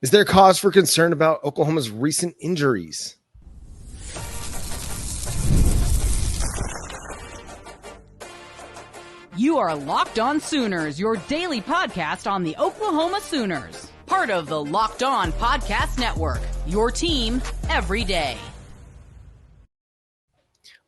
Is there cause for concern about Oklahoma's recent injuries? You are Locked On Sooners, your daily podcast on the Oklahoma Sooners. Part of the Locked On Podcast Network, your team every day.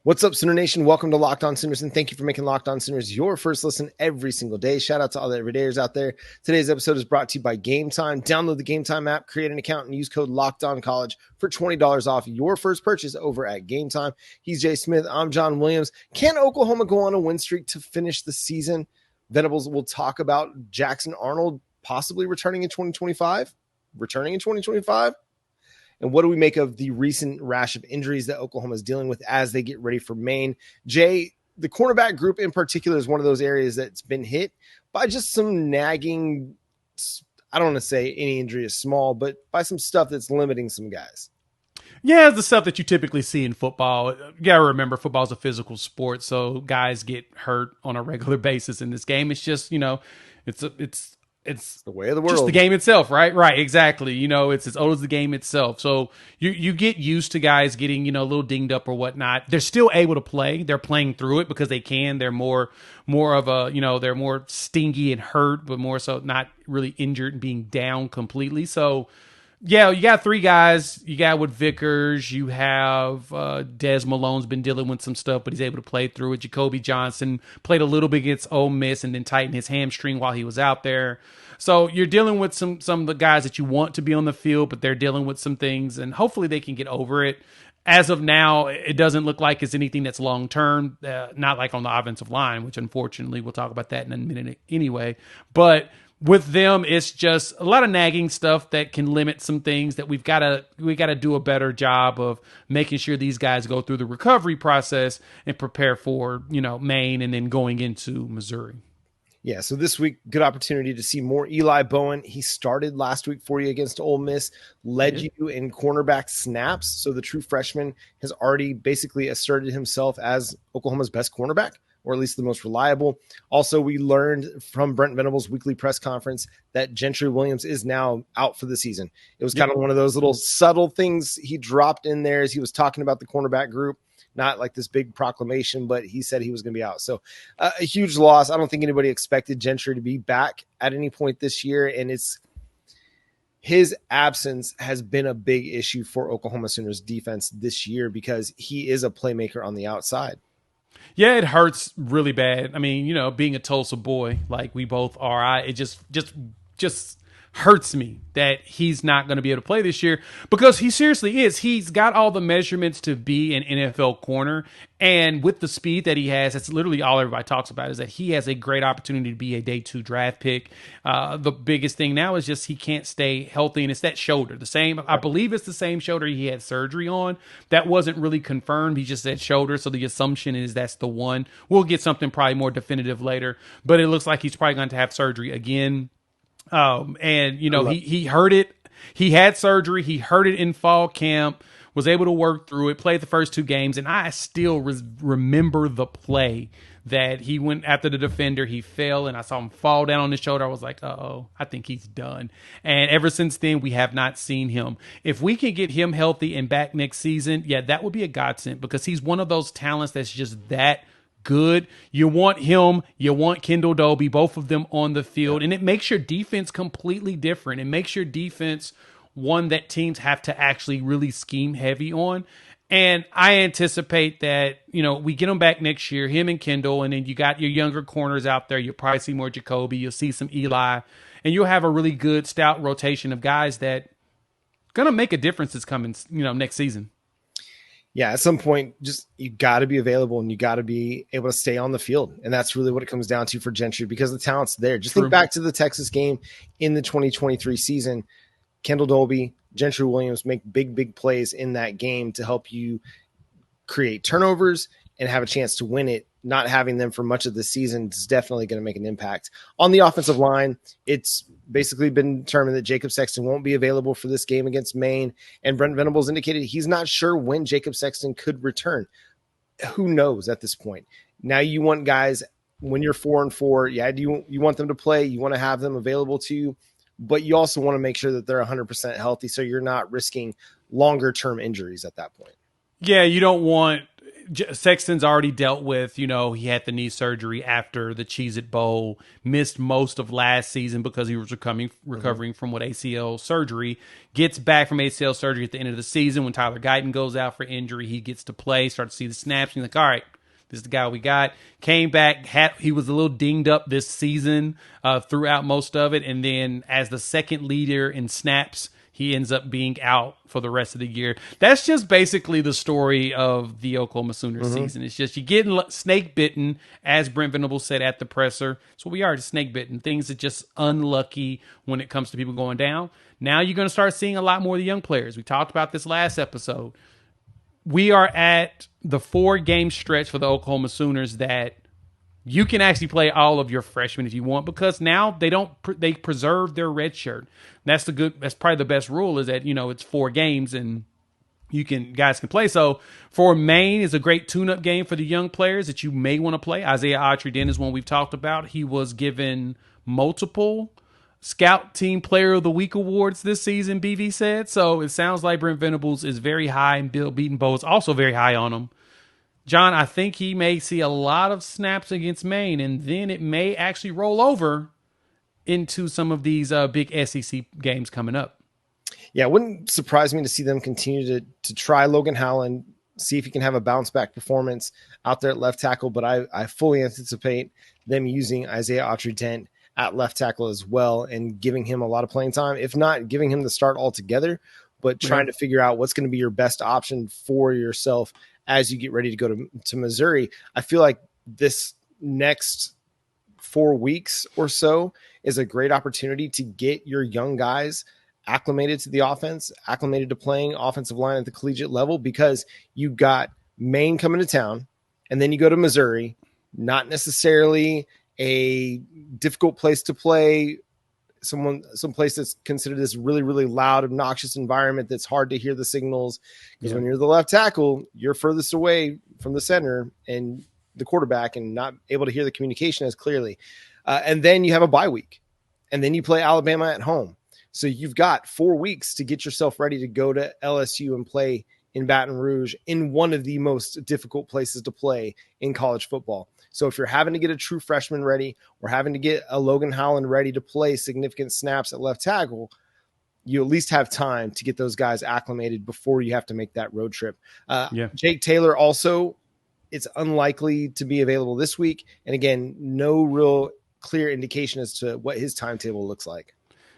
What's up, Sooner Nation? Welcome to Locked On Sooners, and thank you for making Locked On Sooners your first listen every single day. Shout out to all the everydayers out there. Today's episode is brought to you by Game Time. Download the Game Time app, create an account, and use code LOCKEDONCollege for $20 off your first purchase over at Game Time. He's Jay Smith. I'm John Williams. Can Oklahoma go on a win streak to finish the season? Venables will talk about Jackson Arnold possibly returning in 2025. And what do we make of the recent rash of injuries that Oklahoma is dealing with as they get ready for Maine? Jay, the cornerback group in particular is one of those areas that's been hit by just some nagging, I don't want to say any injury is small, but by some stuff that's limiting some guys. Yeah, it's the stuff that you typically see in football. You got to remember, football is a physical sport, so guys get hurt on a regular basis in this game. It's just, it's the way of the world. Just the game itself, right? Right, exactly. It's as old as the game itself. So you get used to guys getting, a little dinged up or whatnot. They're still able to play. They're playing through it because they can. They're more of a, they're more stingy and hurt, but more so not really injured and being down completely. So, yeah, you got three guys. You got with Vickers. You have Des Malone's been dealing with some stuff, but he's able to play through it. Jacoby Johnson played a little bit against Ole Miss and then tightened his hamstring while he was out there. So you're dealing with some of the guys that you want to be on the field, but they're dealing with some things, and hopefully they can get over it. As of now, it doesn't look like it's anything that's long-term, not like on the offensive line, which unfortunately we'll talk about that in a minute anyway. But with them, it's just a lot of nagging stuff that can limit some things that we got to do a better job of making sure these guys go through the recovery process and prepare for, Maine and then going into Missouri. Yeah, so this week, good opportunity to see more Eli Bowen. He started last week for you against Ole Miss, led you in cornerback snaps. So the true freshman has already basically asserted himself as Oklahoma's best cornerback, or at least the most reliable. Also, we learned from Brent Venables' weekly press conference that Gentry Williams is now out for the season. It was kind of one of those little subtle things he dropped in there as he was talking about the cornerback group. Not like this big proclamation, but he said he was going to be out. So a huge loss. I don't think anybody expected Gentry to be back at any point this year. And his absence has been a big issue for Oklahoma Sooners defense this year because he is a playmaker on the outside. Yeah, it hurts really bad. I mean, being a Tulsa boy like we both are, it just hurts me that he's not going to be able to play this year because he seriously is. He's got all the measurements to be an NFL corner, and with the speed that he has, that's literally all everybody talks about is that he has a great opportunity to be a day 2 draft pick. The biggest thing now is just he can't stay healthy, and it's that shoulder. I believe it's the same shoulder he had surgery on. That wasn't really confirmed. He just said shoulder, so the assumption is that's the one. We'll get something probably more definitive later, but it looks like he's probably going to have surgery again. He heard it. He had surgery. He heard it in fall camp, was able to work through it, played the first 2 games. And I still remember the play that he went after the defender. He fell and I saw him fall down on his shoulder. I was like, uh-oh, I think he's done. And ever since then, we have not seen him. If we can get him healthy and back next season, yeah, that would be a godsend because he's one of those talents that's just that good. You want him, you want Kendall Dobie, both of them on the field, and it makes your defense completely different. It makes your defense one that teams have to actually really scheme heavy on. And I anticipate that, we get him back next year, him and Kendall, and then you got your younger corners out there. You'll probably see more Jacoby, you'll see some Eli, and you'll have a really good stout rotation of guys that going to make a difference this coming, next season. Yeah, at some point, just you got to be available and you got to be able to stay on the field. And that's really what it comes down to for Gentry because the talent's there. Just think back to the Texas game in the 2023 season. Kendall Dobie, Gentry Williams make big plays in that game to help you create turnovers and have a chance to win it. Not having them for much of the season is definitely going to make an impact. On the offensive line, it's basically been determined that Jacob Sexton won't be available for this game against Maine, and Brent Venables indicated he's not sure when Jacob Sexton could return. Who knows at this point? Now you want guys, when you're 4-4, yeah, you want them to play, you want to have them available to you, but you also want to make sure that they're 100% healthy, so you're not risking longer term injuries at that point. Yeah, you don't want Sexton's already dealt with, he had the knee surgery after the Cheez-It Bowl, missed most of last season because he was recovering from ACL surgery, gets back from ACL surgery at the end of the season. When Tyler Guyton goes out for injury, he gets to play, start to see the snaps, and you're like, all right, this is the guy we got. Came back, he was a little dinged up this season throughout most of it, and then as the second leader in snaps, he ends up being out for the rest of the year. That's just basically the story of the Oklahoma Sooners season. It's just you getting snake bitten, as Brent Venables said at the presser. So we are just snake bitten. Things are just unlucky when it comes to people going down. Now you're going to start seeing a lot more of the young players. We talked about this last episode. We are at the 4-game stretch for the Oklahoma Sooners that you can actually play all of your freshmen if you want, because now they preserve their red shirt. That's probably the best rule, is that, it's 4 games and guys can play. So for Maine is a great tune-up game for the young players that you may want to play. Isaiah Autry-Dent is one we've talked about. He was given multiple Scout Team Player of the Week awards this season, BV said. So it sounds like Brent Venables is very high, and Bill Beatonbow is also very high on him. John, I think he may see a lot of snaps against Maine, and then it may actually roll over into some of these big SEC games coming up. Yeah, it wouldn't surprise me to see them continue to try Logan Howland, see if he can have a bounce back performance out there at left tackle. But I fully anticipate them using Isaiah Autry-Dent at left tackle as well and giving him a lot of playing time, if not giving him the start altogether, but trying to figure out what's going to be your best option for yourself as you get ready to go to Missouri. I feel like this next 4 weeks or so is a great opportunity to get your young guys acclimated to the offense, acclimated to playing offensive line at the collegiate level, because you've got Maine coming to town, and then you go to Missouri, not necessarily a difficult place to play, some place that's considered this really, really loud, obnoxious environment that's hard to hear the signals, because when you're the left tackle, you're furthest away from the center and the quarterback and not able to hear the communication as clearly. And then you have a bye week, and then you play Alabama at home. So you've got 4 weeks to get yourself ready to go to LSU and play in Baton Rouge, in one of the most difficult places to play in college football. So if you're having to get a true freshman ready, or having to get a Logan Howland ready to play significant snaps at left tackle, you at least have time to get those guys acclimated before you have to make that road trip. Jake Taylor also, it's unlikely to be available this week. And again, no real clear indication as to what his timetable looks like.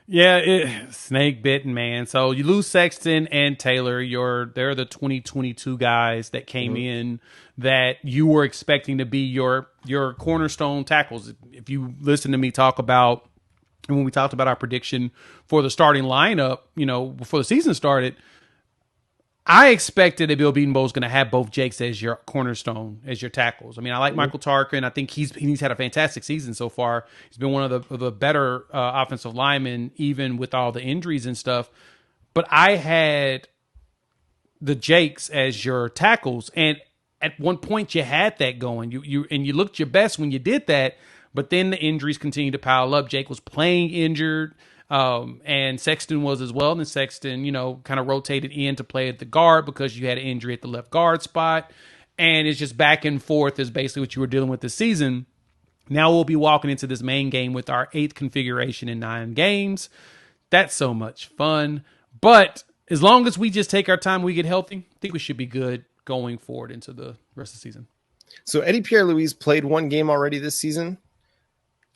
Yeah, snake bitten, man. So you lose Sexton and Taylor. They're the 2022 guys that came in that you were expecting to be your cornerstone tackles. If you listen to me talk about, and when we talked about our prediction for the starting lineup, before the season started, I expected that Bill Beatonbow was going to have both Jakes as your cornerstone, as your tackles. I mean, I like Michael Tarkin. I think he's had a fantastic season so far. He's been one of the better offensive linemen, even with all the injuries and stuff. But I had the Jakes as your tackles, and at one point you had that going. You looked your best when you did that, but then the injuries continued to pile up. Jake was playing injured. And Sexton was as well. And Sexton, kind of rotated in to play at the guard because you had an injury at the left guard spot. And it's just back and forth is basically what you were dealing with this season. Now we'll be walking into this Maine game with our 8th configuration in 9 games. That's so much fun. But as long as we just take our time, we get healthy, I think we should be good going forward into the rest of the season. So Eddie Pierre-Louis played 1 game already this season.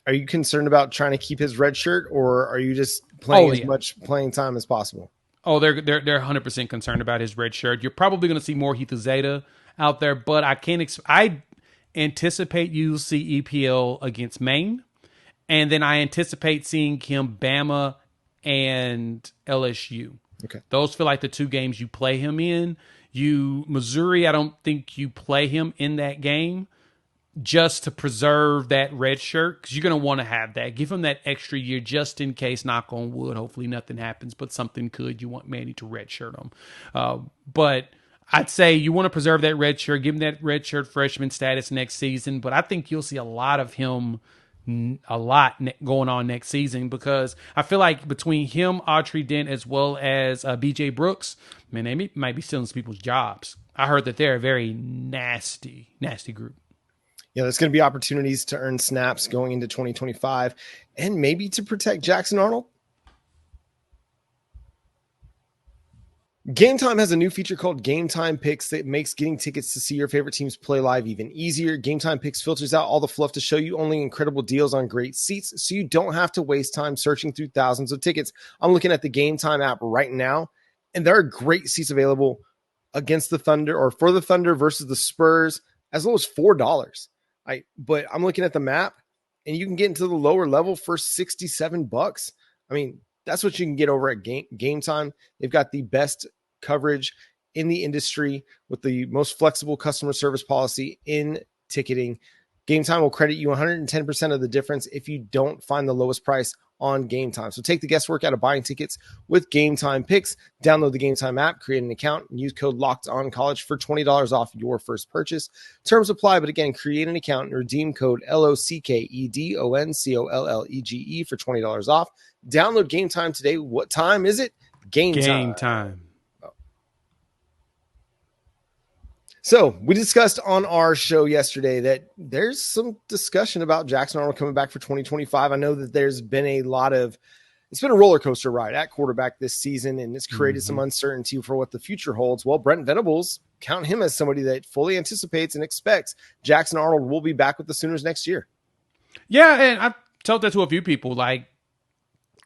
Are you concerned about trying to keep his red shirt, or are you just playing as much playing time as possible? Oh, they're 100% concerned about his red shirt. You're probably going to see more Heath Zeta out there, but I anticipate you'll see EPL against Maine, and then I anticipate seeing him Bama and LSU. Okay, those feel like the 2 games you play him in. Missouri, I don't think you play him in that game, just to preserve that red shirt, because you're going to want to have that. Give him that extra year just in case, knock on wood, hopefully nothing happens, but something could. You want Manny to red shirt him. But I'd say you want to preserve that red shirt, give him that red shirt freshman status next season, but I think you'll see a lot of him a lot going on next season, because I feel like between him, Autry-Dent, as well as BJ Brooks, man, they might be stealing some people's jobs. I heard that they're a very nasty group. Yeah, there's going to be opportunities to earn snaps going into 2025 and maybe to protect Jackson Arnold. Game Time has a new feature called Game Time Picks that makes getting tickets to see your favorite teams play live even easier. Game Time Picks filters out all the fluff to show you only incredible deals on great seats, so you don't have to waste time searching through thousands of tickets. I'm looking at the Game Time app right now, and there are great seats available against the Thunder, or for the Thunder versus the Spurs, as low as $4. But I'm looking at the map, and you can get into the lower level for $67. I mean, that's what you can get over at Game Time. They've got the best coverage in the industry with the most flexible customer service policy in ticketing. Game Time will credit you 110% of the difference if you don't find the lowest price on Game Time. So take the guesswork out of buying tickets with Game Time Picks. Download the Game Time app, create an account, and use code LOCKEDONCollege for $20 off your first purchase. Terms apply, but again, create an account and redeem code LOCKEDONCOLLEGE for $20 off. Download Game Time today. What time is it? Game time. So we discussed on our show yesterday that there's some discussion about Jackson Arnold coming back for 2025. I know that there's been it's been a roller coaster ride at quarterback this season, and it's created some uncertainty for what the future holds. Well, Brent Venables, count him as somebody that fully anticipates and expects Jackson Arnold will be back with the Sooners next year. Yeah, and I've told that to a few people, like,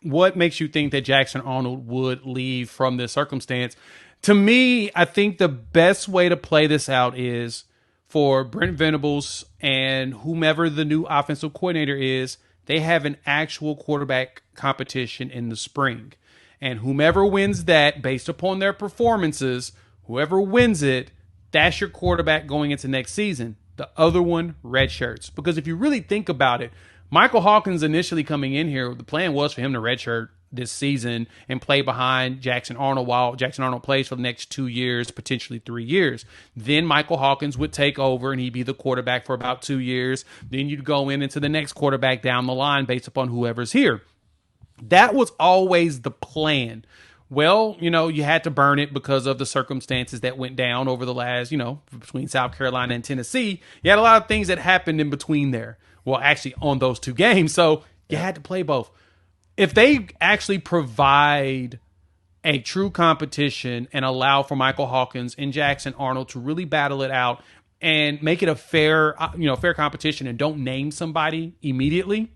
what makes you think that Jackson Arnold would leave from this circumstance? To me, I think the best way to play this out is for Brent Venables and whomever the new offensive coordinator is, they have an actual quarterback competition in the spring. And whomever wins that, based upon their performances, whoever wins it, that's your quarterback going into next season. The other one, red shirts. Because if you really think about it, Michael Hawkins initially coming in here, the plan was for him to redshirt this season and play behind Jackson Arnold while Jackson Arnold plays for the next 2 years, potentially 3 years. Then Michael Hawkins would take over and he'd be the quarterback for about 2 years. Then you'd go into the next quarterback down the line based upon whoever's here. That was always the plan. Well, you had to burn it because of the circumstances that went down over the last, between South Carolina and Tennessee. You had a lot of things that happened in between there. Well, actually on those 2 games. So you had to play both. If they actually provide a true competition and allow for Michael Hawkins and Jackson Arnold to really battle it out and make it a fair competition and don't name somebody immediately,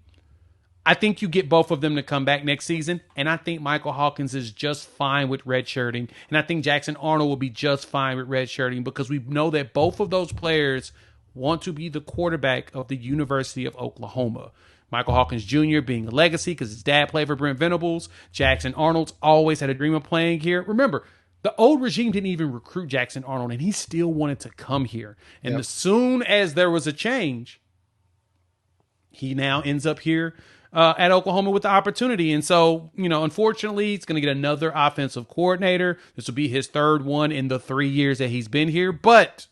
I think you get both of them to come back next season. And I think Michael Hawkins is just fine with redshirting. And I think Jackson Arnold will be just fine with redshirting because we know that both of those players want to be the quarterback of the University of Oklahoma. Michael Hawkins Jr. being a legacy because his dad played for Brent Venables. Jackson Arnold's always had a dream of playing here. Remember, the old regime didn't even recruit Jackson Arnold, and he still wanted to come here. And as soon as there was a change, he now ends up here at Oklahoma with the opportunity. And so, unfortunately, he's going to get another offensive coordinator. This will be his 3rd one in the 3 years that he's been here. But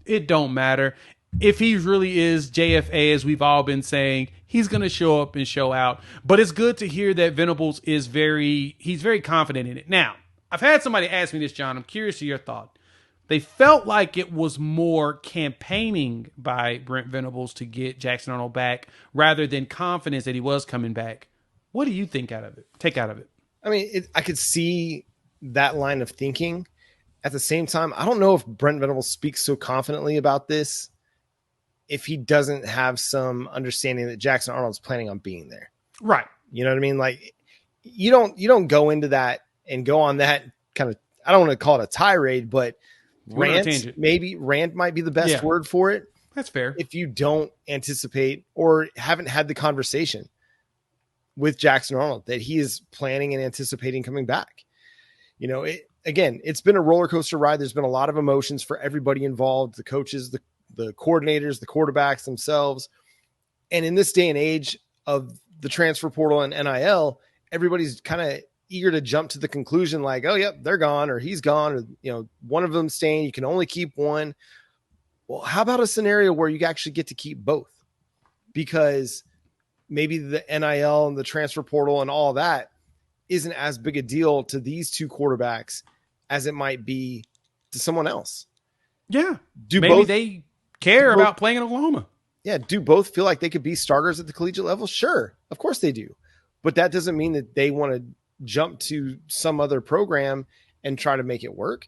it don't matter. If he really is JFA, as we've all been saying, he's going to show up and show out. But it's good to hear that Venables he's very confident in it. Now, I've had somebody ask me this, John. I'm curious to your thought. They felt like it was more campaigning by Brent Venables to get Jackson Arnold back rather than confidence that he was coming back. What do you think take out of it? I mean, I could see that line of thinking. At the same time, I don't know if Brent Venables speaks so confidently about this if he doesn't have some understanding that Jackson Arnold's planning on being there. Right. You know what I mean? Like, you don't go into that and go on that kind of, I don't want to call it a tirade, but rant might be the best word for it. That's fair. If you don't anticipate or haven't had the conversation with Jackson Arnold that he is planning and anticipating coming back. It's been a roller coaster ride. There's been a lot of emotions for everybody involved, the coaches, the coordinators, the quarterbacks themselves. And in this day and age of the transfer portal and NIL, everybody's kind of eager to jump to the conclusion like, oh, yep, they're gone or he's gone or, one of them staying. You can only keep one. Well, how about a scenario where you actually get to keep both? Because maybe the NIL and the transfer portal and all that isn't as big a deal to these two quarterbacks as it might be to someone else. Yeah. Maybe they care about playing in Oklahoma. Yeah. Do both feel like they could be starters at the collegiate level? Sure. Of course they do. But that doesn't mean that they want to jump to some other program and try to make it work.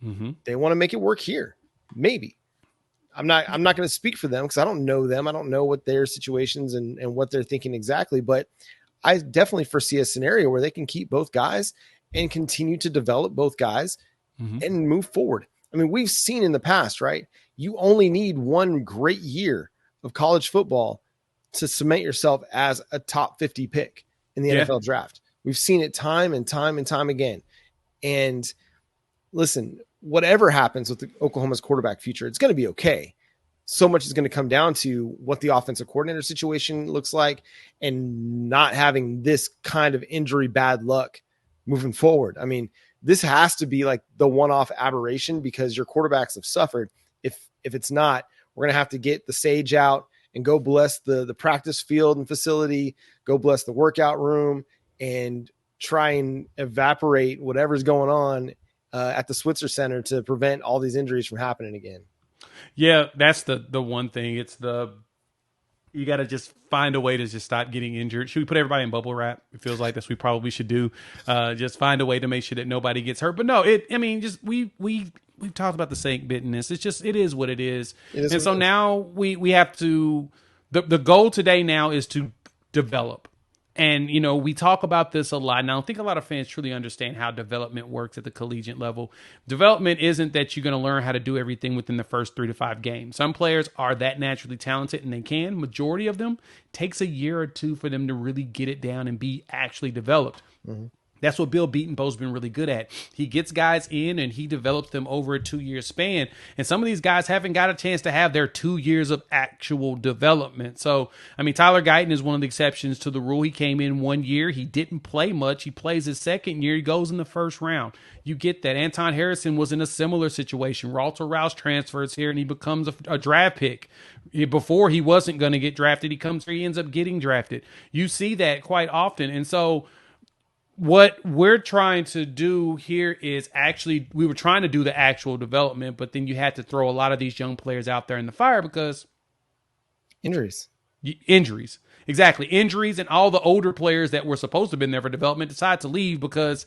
Mm-hmm. They want to make it work here. Maybe. I'm not going to speak for them because I don't know them. I don't know what their situations and what they're thinking exactly, but I definitely foresee a scenario where they can keep both guys and continue to develop both guys and move forward. I mean, we've seen in the past, right? You only need one great year of college football to cement yourself as a top 50 pick in the NFL draft. We've seen it time and time and time again. And listen, whatever happens with Oklahoma's quarterback future, it's going to be okay. So much is going to come down to what the offensive coordinator situation looks like and not having this kind of injury bad luck moving forward. I mean, this has to be like the one-off aberration because your quarterbacks have suffered. If it's not, we're going to have to get the sage out and go bless the practice field and facility, go bless the workout room, and try and evaporate whatever's going on at the Switzer Center to prevent all these injuries from happening again. Yeah, that's the one thing. You got to just find a way to just stop getting injured. Should we put everybody in bubble wrap? It feels like that's what we probably should do. Just find a way to make sure that nobody gets hurt. But no, we've talked about the snake bitterness. It is what it is. And so now we have to, the goal today now is to develop. And, we talk about this a lot. And I don't think a lot of fans truly understand how development works at the collegiate level. Development isn't that you're going to learn how to do everything within the first 3 to 5 games. Some players are that naturally talented and they can. Majority of them takes a year or two for them to really get it down and be actually developed. Mm-hmm. That's what Bill Beatonbow's been really good at. He gets guys in and he develops them over a 2-year span. And some of these guys haven't got a chance to have their 2 years of actual development. So, Tyler Guyton is one of the exceptions to the rule. He came in 1 year. He didn't play much. He plays his second year. He goes in the first round. You get that. Anton Harrison was in a similar situation. Walter Rouse transfers here and he becomes a draft pick. Before he wasn't going to get drafted, he comes here, he ends up getting drafted. You see that quite often. And so, what we're trying to do here is we were trying to do the actual development, but then you had to throw a lot of these young players out there in the fire because injuries. Exactly. Injuries, and all the older players that were supposed to have been there for development decided to leave because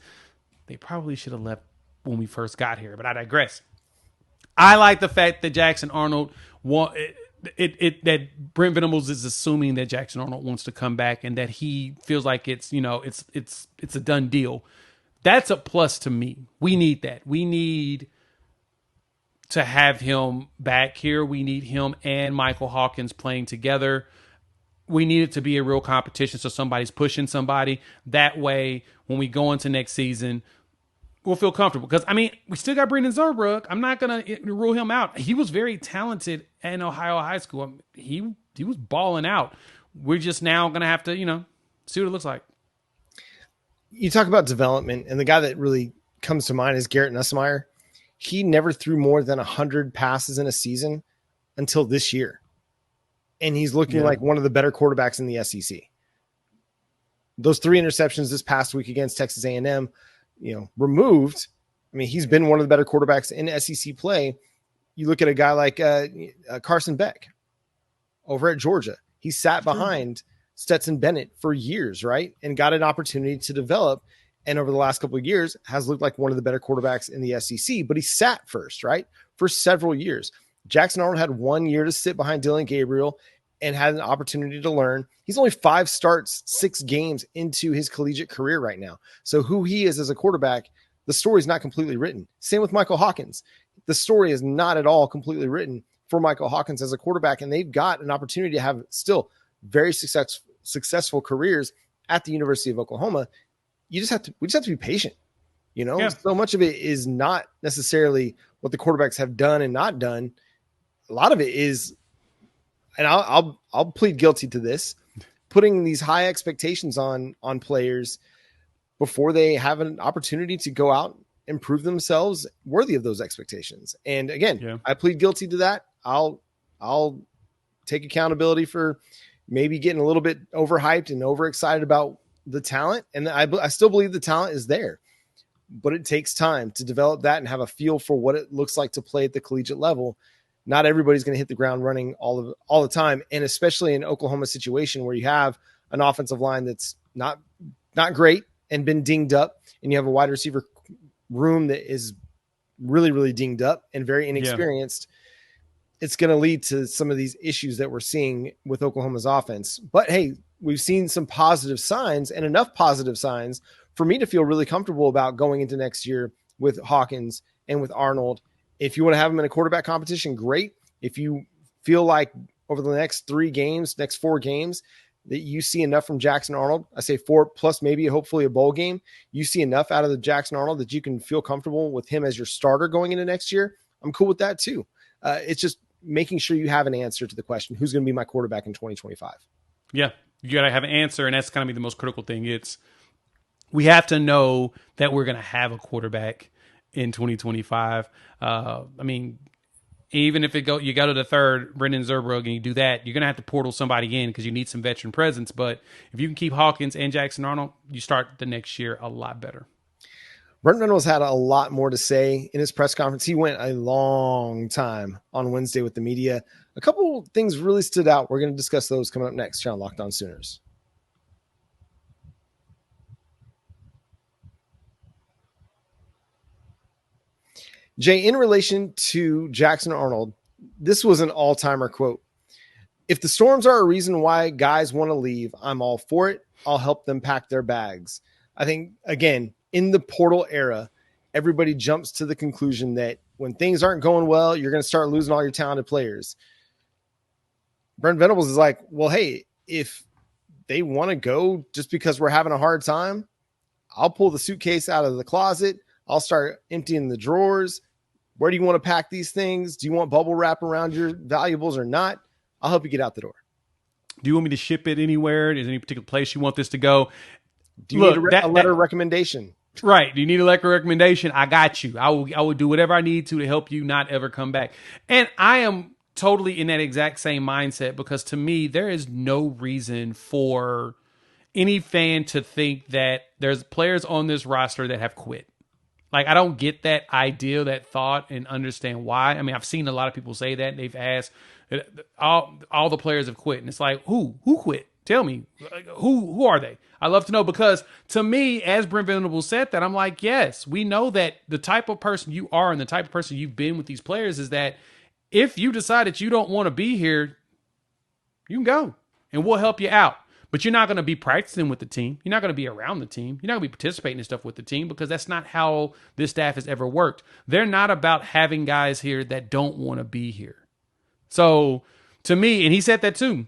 they probably should have left when we first got here, but I digress. I like the fact that Jackson Arnold that Brent Venables is assuming that Jackson Arnold wants to come back and that he feels like it's a done deal. That's a plus to me. We need that. We need to have him back here. We need him and Michael Hawkins playing together. We need it to be a real competition so somebody's pushing somebody. That way, when we go into next season, we'll feel comfortable. Because, we still got Brendan Zurbrugg. I'm not going to rule him out. He was very talented in Ohio high school. He was balling out. We're just now going to have to, see what it looks like. You talk about development, and the guy that really comes to mind is Garrett Nussmeier. He never threw more than 100 passes in a season until this year. And he's looking like one of the better quarterbacks in the SEC. Those 3 interceptions this past week against Texas A&M, removed. He's been one of the better quarterbacks in SEC play. You look at a guy like Carson Beck over at Georgia. He sat behind Stetson Bennett for years, right? And got an opportunity to develop. And over the last couple of years has looked like one of the better quarterbacks in the SEC, but he sat first, right? For several years. Jackson Arnold had 1 year to sit behind Dylan Gabriel and had an opportunity to learn. He's only 5 starts, 6 games into his collegiate career right now. So who he is as a quarterback, the story is not completely written. Same with Michael Hawkins. The story is not at all completely written for Michael Hawkins as a quarterback, and they've got an opportunity to have still very successful careers at the University of Oklahoma. We just have to be patient. So much of it is not necessarily what the quarterbacks have done and not done. A lot of it is, and I'll plead guilty to this, putting these high expectations on players before they have an opportunity to go out and prove themselves worthy of those expectations. And again, I plead guilty to that. I'll take accountability for, maybe getting a little bit overhyped and overexcited about the talent. And I still believe the talent is there, but it takes time to develop that and have a feel for what it looks like to play at the collegiate level. Not everybody's going to hit the ground running all the time. And especially in Oklahoma's situation where you have an offensive line that's not great and been dinged up, and you have a wide receiver room that is really, really dinged up and very inexperienced. It's going to lead to some of these issues that we're seeing with Oklahoma's offense. But hey, we've seen some positive signs, and enough positive signs for me to feel really comfortable about going into next year with Hawkins and with Arnold. If you want to have them in a quarterback competition, great. If you feel like over the next 4 games, that you see enough from Jackson Arnold, I say 4 plus maybe hopefully a bowl game, you see enough out of the Jackson Arnold that you can feel comfortable with him as your starter going into next year, I'm cool with that too. It's just making sure you have an answer to the question, who's going to be my quarterback in 2025? Yeah, you got to have an answer, and that's going to be the most critical thing. We have to know that we're going to have a quarterback in 2025. I mean, even if you go to the third, Brendan Zurbrugg, and you do that, you're going to have to portal somebody in because you need some veteran presence. But if you can keep Hawkins and Jackson Arnold, you start the next year a lot better. Brent Venables had a lot more to say in his press conference. He went a long time on Wednesday with the media. A couple things really stood out. We're going to discuss those coming up next here on Locked On Sooners. Jay, in relation to Jackson Arnold, this was an all-timer quote. If the storms are a reason why guys want to leave, I'm all for it. I'll help them pack their bags. I think, again, in the portal era, everybody jumps to the conclusion that when things aren't going well, you're going to start losing all your talented players. Brent Venables is like, well, hey, if they want to go just because we're having a hard time, I'll pull the suitcase out of the closet. I'll start emptying the drawers. Where do you want to pack these things? Do you want bubble wrap around your valuables or not? I'll help you get out the door. Do you want me to ship it anywhere? Is there any particular place you want this to go? Do you need a letter of recommendation? Right. Do you need a letter of recommendation? I got you. I will do whatever I need to help you not ever come back. And I am totally in that exact same mindset, because to me, there is no reason for any fan to think that there's players on this roster that have quit. Like, I don't get that idea, that thought, and understand why. I mean, I've seen a lot of people say that. They've asked, all the players have quit. And it's like, who quit? Tell me, who are they? I love to know, because to me, as Brent Venables said that, I'm like, yes, we know that the type of person you are and the type of person you've been with these players is that if you decide that you don't want to be here, you can go and we'll help you out. But you're not going to be practicing with the team. You're not going to be around the team. You're not going to be participating in stuff with the team, because that's not how this staff has ever worked. They're not about having guys here that don't want to be here. So to me, and he said that too,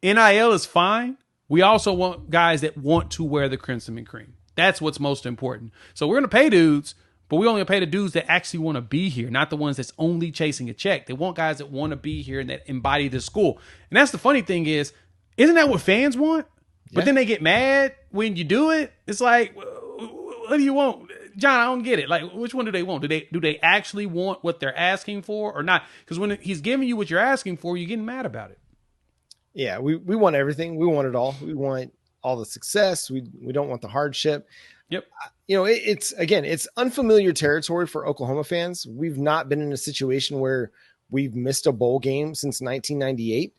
NIL is fine. We also want guys that want to wear the crimson and cream. That's what's most important. So we're going to pay dudes, but we only pay the dudes that actually want to be here, not the ones that's only chasing a check. They want guys that want to be here and that embody the school. And that's the funny thing is, isn't that what fans want? Yeah. But then they get mad when you do it. It's like, what do you want? John, I don't get it. Like, which one do they want? Do they actually want what they're asking for or not? Because when he's giving you what you're asking for, you're getting mad about it. Yeah, we want everything. We want it all. We want all the success. We don't want the hardship. Yep. It's unfamiliar territory for Oklahoma fans. We've not been in a situation where we've missed a bowl game since 1998.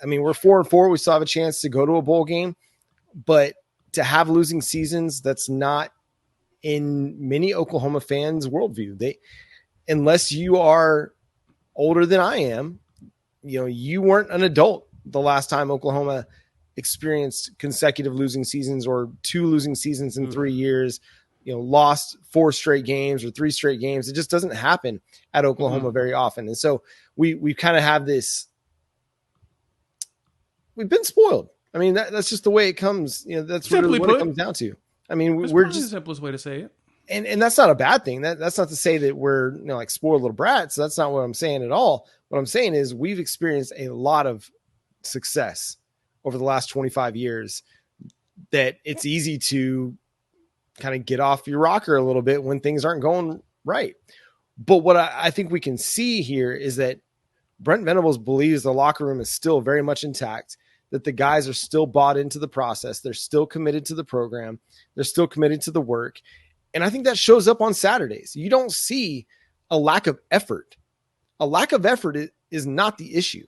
I mean, we're 4-4. We still have a chance to go to a bowl game, but to have losing seasons, that's not in many Oklahoma fans' worldview. Unless you are older than I am, you weren't an adult the last time Oklahoma experienced consecutive losing seasons or 2 losing seasons in 3 years, lost 4 straight games or 3 straight games. It just doesn't happen at Oklahoma very often. And so we kind of have this, we've been spoiled. I mean, that's just the way it comes. That's really what it comes down to. I mean, we're just the simplest way to say it. And that's not a bad thing. That's not to say that we're like spoiled little brats. So that's not what I'm saying at all. What I'm saying is we've experienced a lot of success over the last 25 years that it's easy to kind of get off your rocker a little bit when things aren't going right. But what I think we can see here is that Brent Venables believes the locker room is still very much intact, that the guys are still bought into the process. They're still committed to the program. They're still committed to the work. And I think that shows up on Saturdays. You don't see a lack of effort. A lack of effort is not the issue.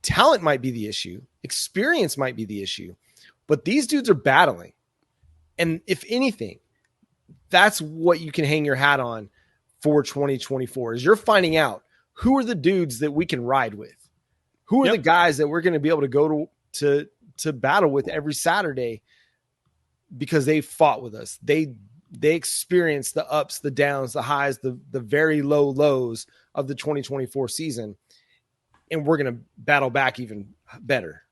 Talent might be the issue. Experience might be the issue. But these dudes are battling. And if anything, that's what you can hang your hat on for 2024 is you're finding out who are the dudes that we can ride with. Who are the guys that we're going to be able to go to battle with every Saturday because they fought with us. They experienced the ups, the downs, the highs, the very low lows of the 2024 season. And we're going to battle back even better.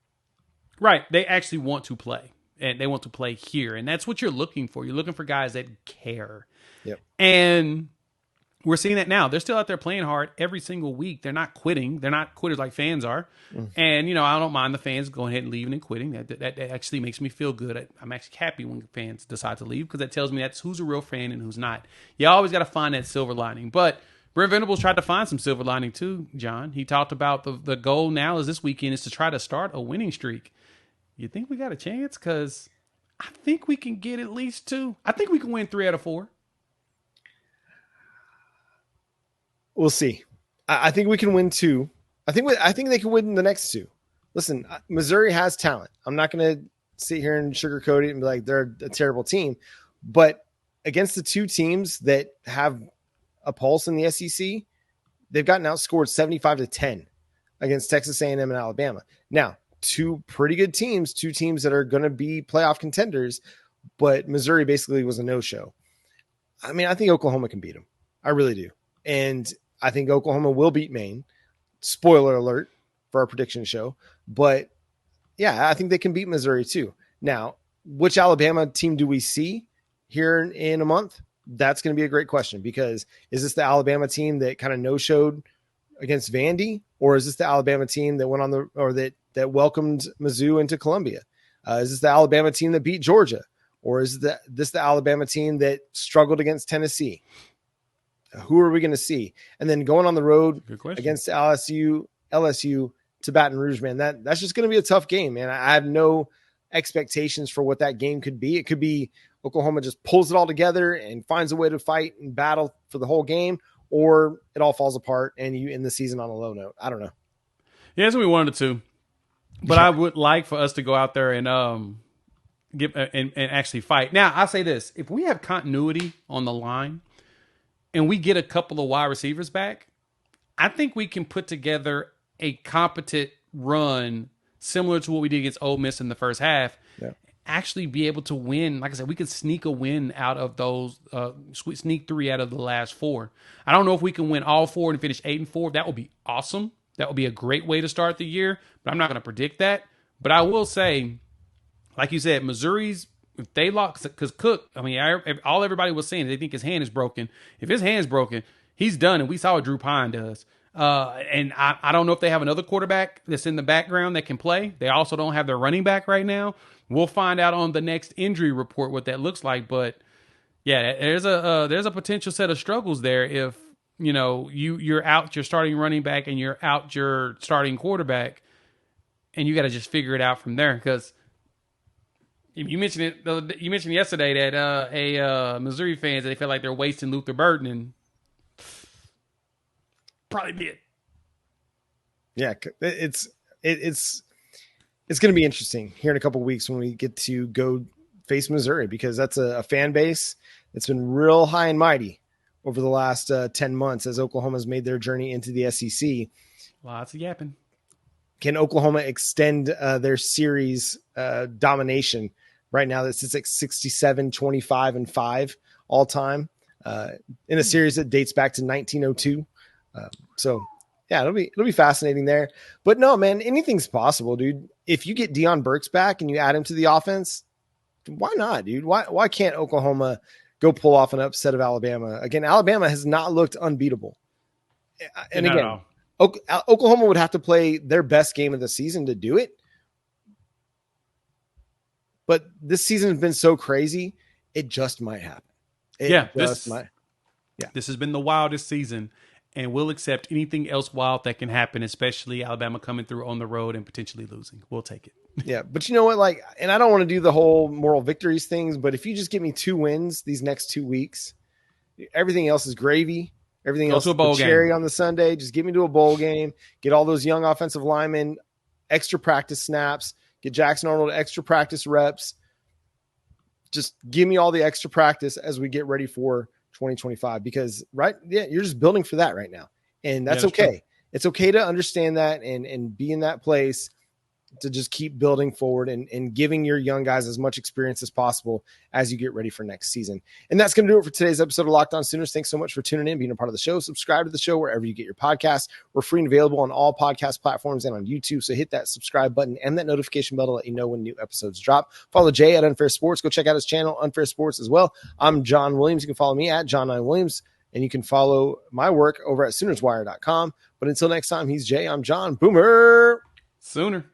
Right. They actually want to play, and they want to play here. And that's what you're looking for. You're looking for guys that care. Yep. And we're seeing that now. They're still out there playing hard every single week. They're not quitting. They're not quitters like fans are. And, I don't mind the fans going ahead and leaving and quitting. That actually makes me feel good. I'm actually happy when fans decide to leave because that tells me that's who's a real fan and who's not. You always got to find that silver lining. But Brent Venables tried to find some silver lining too, John. He talked about the goal now is this weekend is to try to start a winning streak. You think we got a chance? Because I think we can get at least 2. I think we can win 3 out of 4. We'll see. I think we can win 2. I think they can win the next 2. Listen, Missouri has talent. I'm not going to sit here and sugarcoat it and be like they're a terrible team. But against the 2 teams that have a pulse in the SEC, they've gotten outscored 75-10 against Texas A&M and Alabama. Now, 2 pretty good teams, 2 teams that are going to be playoff contenders, but Missouri basically was a no-show. I mean, I think Oklahoma can beat them. I really do. And I think Oklahoma will beat Maine. Spoiler alert for our prediction show. But, yeah, I think they can beat Missouri too. Now, which Alabama team do we see here in a month? That's going to be a great question because is this the Alabama team that kind of no-showed against Vandy? Or is this the Alabama team that went on that welcomed Mizzou into Columbia? Is this the Alabama team that beat Georgia? Or is this the Alabama team that struggled against Tennessee? Who are we going to see? And then going on the road against LSU to Baton Rouge, man, that's just going to be a tough game, man. I have no expectations for what that game could be. It could be Oklahoma just pulls it all together and finds a way to fight and battle for the whole game, or it all falls apart and you end the season on a low note. I don't know. Yeah, that's what we wanted to. But I would like for us to go out there and and actually fight. Now, I'll say this. If we have continuity on the line, and we get a couple of wide receivers back, I think we can put together a competent run similar to what we did against Ole Miss in the first half. Yeah. Actually be able to win. Like I said, we could sneak a win out of those, sneak 3 out of the last 4. I don't know if we can win all 4 and finish 8-4. That would be awesome. That would be a great way to start the year, but I'm not going to predict that. But I will say, like you said, Missouri's, if they lock, because Cook, I mean, all everybody was saying, they think his hand is broken. If his hand's broken, he's done, and we saw what Drew Pine does. And I don't know if they have another quarterback that's in the background that can play. They also don't have their running back right now. We'll find out on the next injury report what that looks like. But yeah, there's a potential set of struggles there if you're out your starting running back and you're out your starting quarterback, and you got to just figure it out from there because. You mentioned it. You mentioned yesterday that Missouri fans they feel like they're wasting Luther Burden, and probably did. Yeah, it's going to be interesting here in a couple of weeks when we get to go face Missouri because that's a fan base that's been real high and mighty over the last 10 months as Oklahoma's made their journey into the SEC. Lots of yapping. Can Oklahoma extend their series domination? Right now, this is 67, 25, and 5 all time in a series that dates back to 1902. So, yeah, it'll be fascinating there. But no, man, anything's possible, dude. If you get Deion Burks back and you add him to the offense, why not, dude? Why can't Oklahoma go pull off an upset of Alabama? Again, Alabama has not looked unbeatable. And again, Oklahoma would have to play their best game of the season to do it. But this season has been so crazy, it just might happen. This has been the wildest season and we'll accept anything else wild that can happen, especially Alabama coming through on the road and potentially losing. We'll take it. Yeah, but you know what? Like, and I don't want to do the whole moral victories things, but if you just give me 2 wins these next 2 weeks, everything else is gravy. Everything else is the cherry on the Sunday. Just get me to a bowl game. Get all those young offensive linemen extra practice snaps. Get Jackson Arnold extra practice reps. Just give me all the extra practice as we get ready for 2025, because you're just building for that right now. And that's okay. True. It's okay to understand that and be in that place to just keep building forward and giving your young guys as much experience as possible as you get ready for next season. And that's going to do it for today's episode of Locked On Sooners. Thanks so much for tuning in, being a part of the show. Subscribe to the show wherever you get your podcasts. We're free and available on all podcast platforms and on YouTube. So hit that subscribe button and that notification bell to let you know when new episodes drop. Follow Jay at Unfair Sports. Go check out his channel, Unfair Sports, as well. I'm John Williams. You can follow me at John9Williams, and you can follow my work over at SoonersWire.com. But until next time, he's Jay. I'm John. Boomer. Sooner.